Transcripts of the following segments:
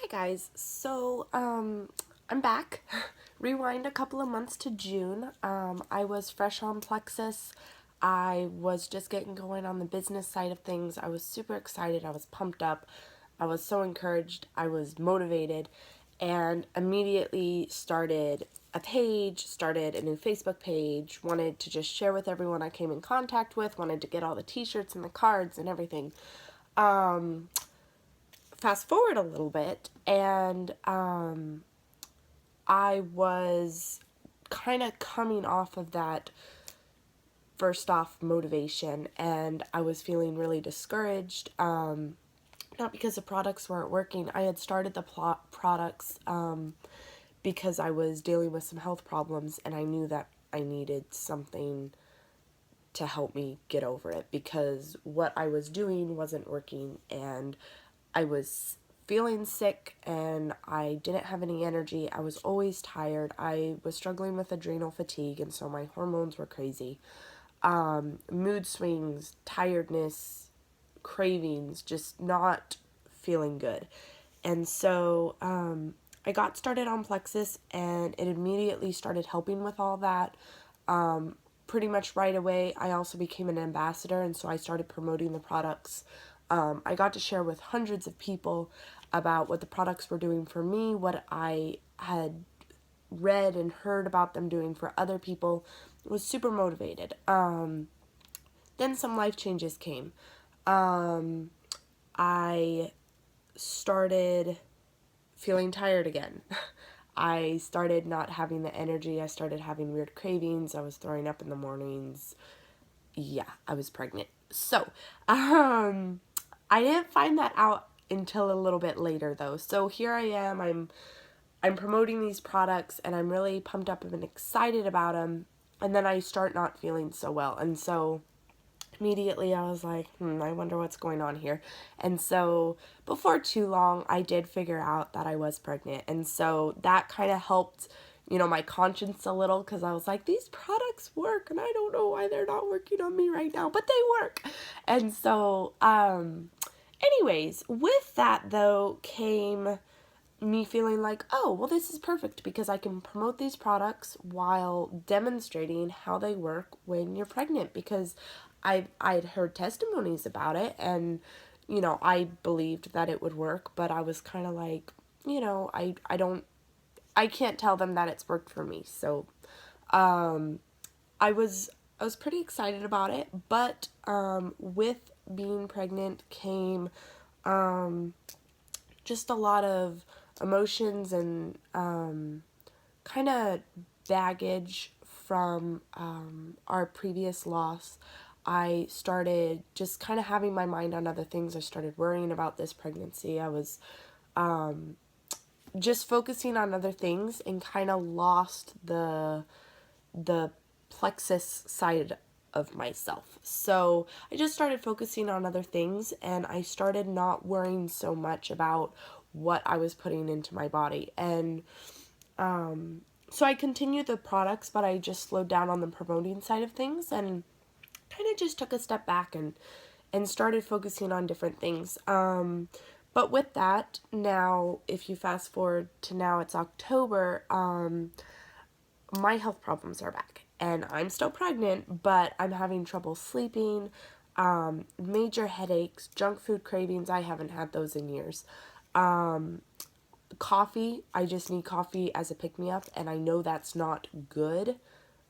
Hi guys, I'm back. Rewind a couple of months to June. I was fresh on Plexus. I was just getting going on the business side of things. I was super excited. I was pumped up. I was so encouraged. I was motivated and immediately started a page, started a new Facebook page, wanted to just share with everyone I came in contact with, wanted to get all the t-shirts and the cards and everything. Fast forward a little bit, and I was kind of coming off of that first off motivation, and I was feeling really discouraged. Not because the products weren't working. I had started the products because I was dealing with some health problems, and I knew that I needed something to help me get over it because what I was doing wasn't working, and I was feeling sick and I didn't have any energy. I was always tired. I was struggling with adrenal fatigue, and so my hormones were crazy. Mood swings, tiredness, cravings, just not feeling good. And so I got started on Plexus, and it immediately started helping with all that. Pretty much right away, I also became an ambassador, and so I started promoting the products. I got to share with hundreds of people about what the products were doing for me, what I had read and heard about them doing for other people. I was super motivated. Then some life changes came. I started feeling tired again. I started not having the energy. I started having weird cravings. I was throwing up in the mornings. Yeah, I was pregnant. So, I didn't find that out until a little bit later though. So here I am. I'm promoting these products and I'm really pumped up and excited about them. And then I start not feeling so well. And so immediately I was like, I wonder what's going on here. And so before too long, I did figure out that I was pregnant. And so that kind of helped, my conscience a little, because I was like, these products work and I don't know why they're not working on me right now, but they work. And so, anyways, with that though came me feeling like, oh, well, this is perfect because I can promote these products while demonstrating how they work when you're pregnant, because I'd heard testimonies about it, and I believed that it would work, but I was kind of like, I can't tell them that it's worked for me. So I was pretty excited about it, but with being pregnant came just a lot of emotions and kind of baggage from our previous loss. I started just kind of having my mind on other things. I started worrying about this pregnancy. I was just focusing on other things and kind of lost the plexus side of myself. So I just started focusing on other things, and I started not worrying so much about what I was putting into my body. And so I continued the products, but I just slowed down on the promoting side of things and kind of just took a step back and started focusing on different things. But with that, now, if you fast forward to now, it's October, my health problems are back. And I'm still pregnant, but I'm having trouble sleeping, major headaches, junk food cravings. I haven't had those in years. Coffee, I just need coffee as a pick-me-up, and I know that's not good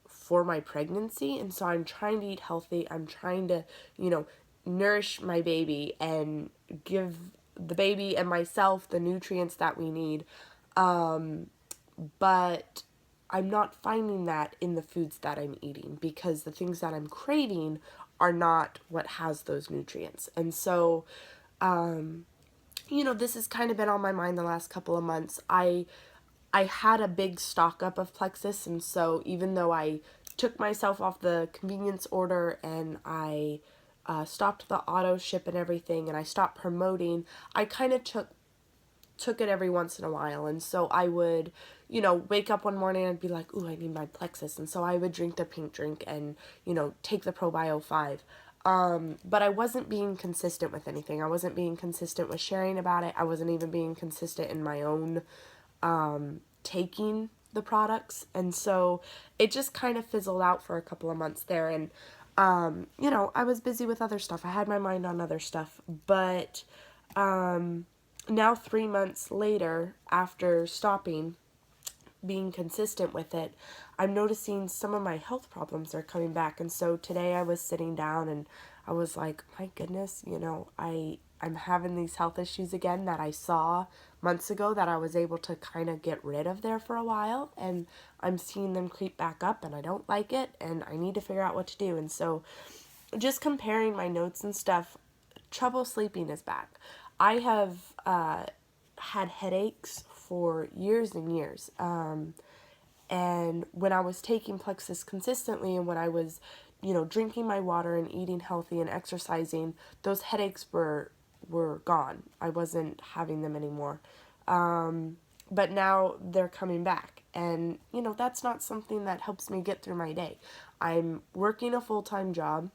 for my pregnancy, and so I'm trying to eat healthy. I'm trying to, nourish my baby and give the baby and myself the nutrients that we need. But I'm not finding that in the foods that I'm eating, because the things that I'm craving are not what has those nutrients. And so, this has kind of been on my mind the last couple of months. I had a big stock up of Plexus, and so even though I took myself off the convenience order and I stopped the auto ship and everything, and I stopped promoting, I kind of took it every once in a while. And so I would, wake up one morning and be like, ooh, I need my Plexus. And so I would drink the pink drink and, take the ProBio 5. But I wasn't being consistent with anything. I wasn't being consistent with sharing about it. I wasn't even being consistent in my own taking the products. And so it just kind of fizzled out for a couple of months there. And, you know, I was busy with other stuff. I had my mind on other stuff. But now 3 months later, after stopping being consistent with it, I'm noticing some of my health problems are coming back. And so today I was sitting down and I was like, my goodness, you know, I'm having these health issues again that I saw months ago that I was able to kind of get rid of there for a while, and I'm seeing them creep back up and I don't like it and I need to figure out what to do. And so just comparing my notes and stuff, trouble sleeping is back. I have had headaches for years and years. And when I was taking Plexus consistently and when I was, you know, drinking my water and eating healthy and exercising, those headaches were gone. I wasn't having them anymore. But now they're coming back. And, you know, that's not something that helps me get through my day. I'm working a full-time job.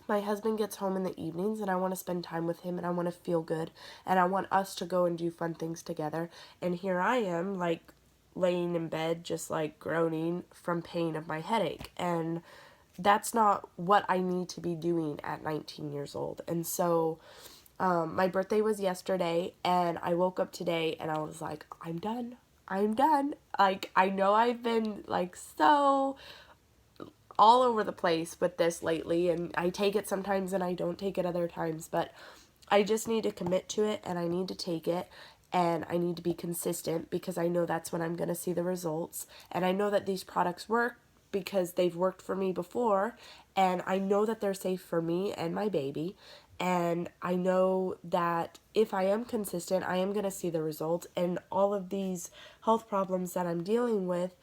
My husband gets home in the evenings and I want to spend time with him and I want to feel good and I want us to go and do fun things together. And here I am, like, laying in bed just like groaning from pain of my headache. And that's not what I need to be doing at 19 years old. And so my birthday was yesterday and I woke up today and I was like, I'm done. I'm done. Like, I know I've been like so all over the place with this lately, and I take it sometimes and I don't take it other times, but I just need to commit to it and I need to take it and I need to be consistent because I know that's when I'm going to see the results. And I know that these products work because they've worked for me before, and I know that they're safe for me and my baby. And I know that if I am consistent, I am going to see the results, and all of these health problems that I'm dealing with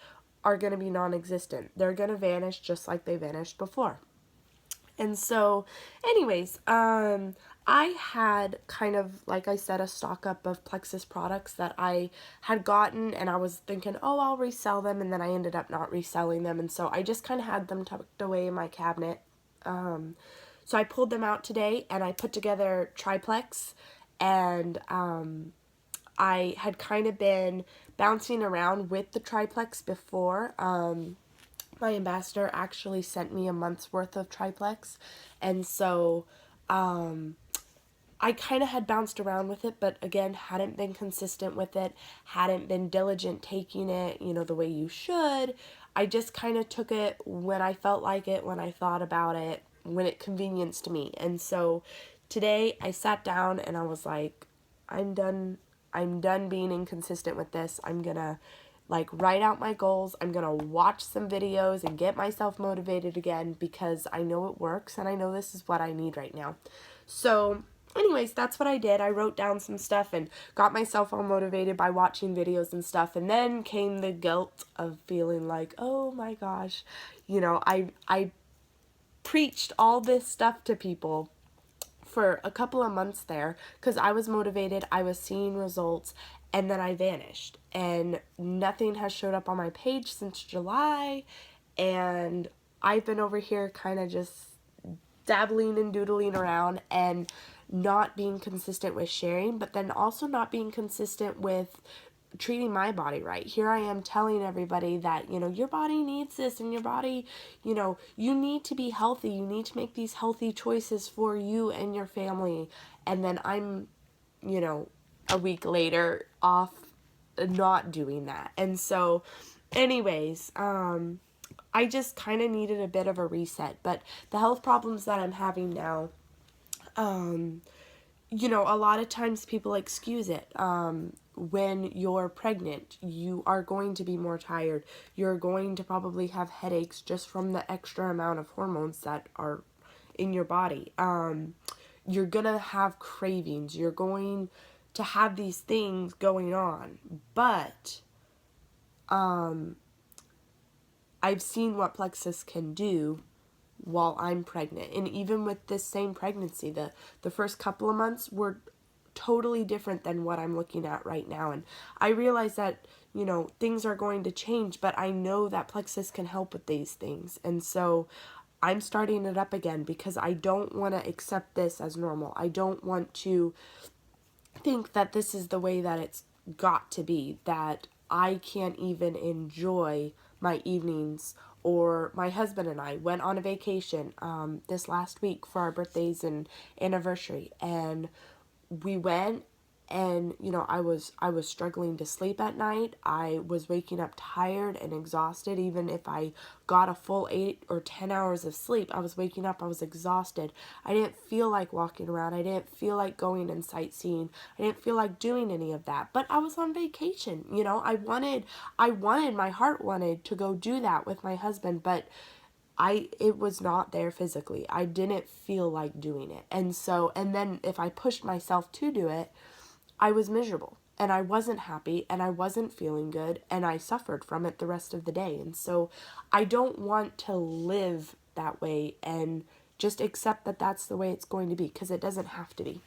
are going to be non-existent. They're going to vanish just like they vanished before. And so, anyways, I had kind of, like I said, a stock up of Plexus products that I had gotten, and I was thinking, oh, I'll resell them, and then I ended up not reselling them, and so I just kind of had them tucked away in my cabinet. So I pulled them out today, and I put together Triplex, and I had kind of been bouncing around with the triplex before. My ambassador actually sent me a month's worth of triplex, and so I kind of had bounced around with it, but again, hadn't been consistent with it, hadn't been diligent taking it, you know, the way you should. I just kind of took it when I felt like it, when I thought about it, when it convenienced me. And so today I sat down and I was like, I'm done. I'm done being inconsistent with this. I'm gonna like write out my goals. I'm gonna watch some videos and get myself motivated again because I know it works and I know this is what I need right now. So anyways, that's what I did. I wrote down some stuff and got myself all motivated by watching videos and stuff. And then came the guilt of feeling like, oh my gosh, you know, I preached all this stuff to people for a couple of months there because I was motivated, I was seeing results, and then I vanished. And nothing has showed up on my page since July, and I've been over here kind of just dabbling and doodling around and not being consistent with sharing, but then also not being consistent with treating my body right. Here I am telling everybody that, you know, your body needs this and your body, you know, you need to be healthy. You need to make these healthy choices for you and your family. And then I'm, you know, a week later off not doing that. And so anyways, I just kind of needed a bit of a reset. But the health problems that I'm having now, you know, a lot of times people excuse it. When you're pregnant, you are going to be more tired. You're going to probably have headaches just from the extra amount of hormones that are in your body. You're going to have cravings. You're going to have these things going on. But I've seen what Plexus can do while I'm pregnant. And even with this same pregnancy, the first couple of months were totally different than what I'm looking at right now. And I realize that, you know, things are going to change, but I know that Plexus can help with these things. And so I'm starting it up again because I don't want to accept this as normal. I don't want to think that this is the way that it's got to be, that I can't even enjoy my evenings. Or my husband and I went on a vacation this last week for our birthdays and anniversary, and we went, and I was struggling to sleep at night. I was waking up tired and exhausted. Even if I got a full 8 or 10 hours of sleep, I was waking up, I was exhausted. I didn't feel like walking around. I didn't feel like going and sightseeing. I didn't feel like doing any of that. But I was on vacation. My heart wanted to go do that with my husband, but it was not there physically. I didn't feel like doing it. And then if I pushed myself to do it, I was miserable and I wasn't happy and I wasn't feeling good and I suffered from it the rest of the day. And so I don't want to live that way and just accept that that's the way it's going to be, because it doesn't have to be.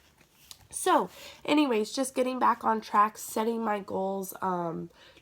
So, anyways, just getting back on track, setting my goals,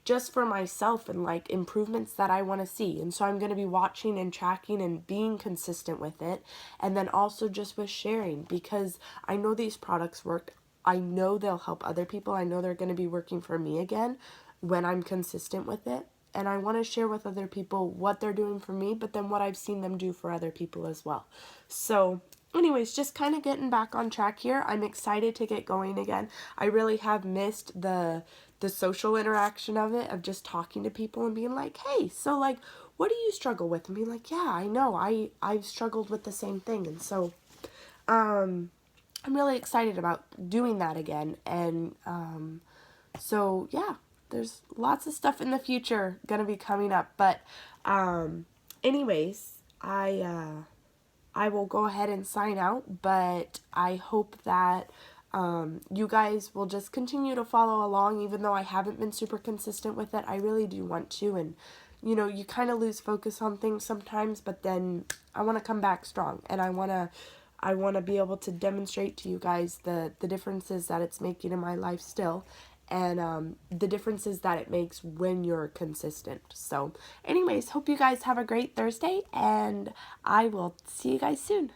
just for myself and like improvements that I want to see. And so I'm going to be watching and tracking and being consistent with it. And then also just with sharing, because I know these products work. I know they'll help other people. I know they're going to be working for me again when I'm consistent with it. And I want to share with other people what they're doing for me, but then what I've seen them do for other people as well. So anyways, just kind of getting back on track here. I'm excited to get going again. I really have missed the social interaction of it, of just talking to people and being like, hey, so like, what do you struggle with? And being like, yeah, I know, I've struggled with the same thing. And so I'm really excited about doing that again. And so yeah, there's lots of stuff in the future gonna be coming up. But anyways, I will go ahead and sign out, but I hope that you guys will just continue to follow along, even though I haven't been super consistent with it. I really do want to, and you kind of lose focus on things sometimes, but then I want to come back strong, and I want to be able to demonstrate to you guys the differences that it's making in my life still, and the differences that it makes when you're consistent. So anyways, hope you guys have a great Thursday, and I will see you guys soon.